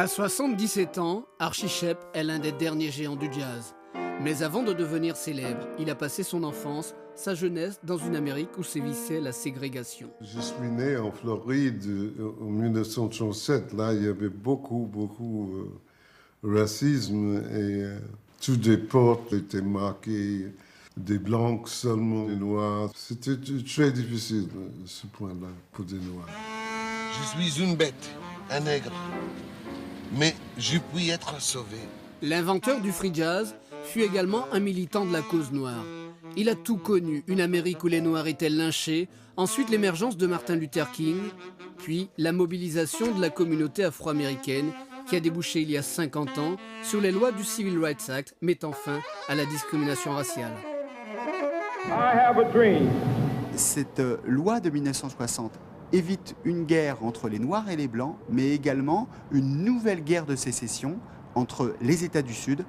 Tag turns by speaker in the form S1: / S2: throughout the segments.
S1: À 77 ans, Archie Shepp est l'un des derniers géants du jazz. Mais avant de devenir célèbre, il a passé son enfance, sa jeunesse dans une Amérique où sévissait la ségrégation.
S2: Je suis né en Floride en 1937. Là, il y avait beaucoup de racisme et toutes les portes étaient marquées des blancs seulement, des noirs. C'était très difficile, ce point-là, pour des noirs.
S3: Je suis une bête, un nègre, mais je puis être sauvé.
S1: L'inventeur du free jazz fut également un militant de la cause noire. Il a tout connu, une Amérique où les Noirs étaient lynchés, ensuite l'émergence de Martin Luther King, puis la mobilisation de la communauté afro-américaine qui a débouché il y a 50 ans sur les lois du Civil Rights Act mettant fin à la discrimination raciale.
S4: Cette loi de 1960 évite une guerre entre les Noirs et les Blancs, mais également une nouvelle guerre de sécession entre les États du Sud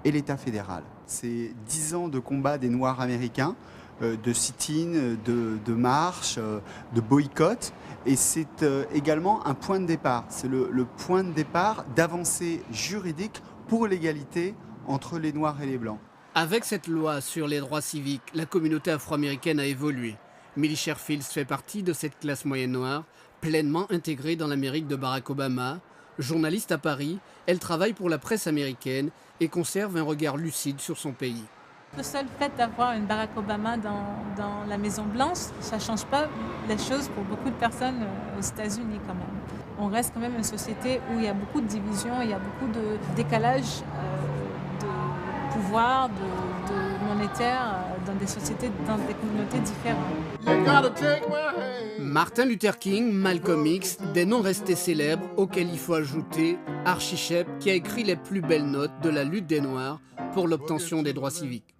S4: et l'État fédéral. C'est 10 ans de combat des Noirs américains, de sit-in, de marche, de boycott, et c'est également un point de départ. C'est le point de départ d'avancée juridique pour l'égalité entre les Noirs et les Blancs.
S1: Avec cette loi sur les droits civiques, la communauté afro-américaine a évolué. Millie Sherfield fait partie de cette classe moyenne noire, pleinement intégrée dans l'Amérique de Barack Obama. Journaliste à Paris, elle travaille pour la presse américaine et conserve un regard lucide sur son pays.
S5: Le seul fait d'avoir une Barack Obama dans la Maison Blanche, ça ne change pas les choses pour beaucoup de personnes aux États-Unis quand même. On reste quand même une société où il y a beaucoup de divisions, il y a beaucoup de décalage de pouvoir, de monétaire dans des sociétés, dans des communautés différentes.
S1: Martin Luther King, Malcolm X, des noms restés célèbres auxquels il faut ajouter Archie Shepp qui a écrit les plus belles notes de la lutte des Noirs pour l'obtention des droits civiques.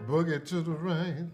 S2: Boogie to the rain.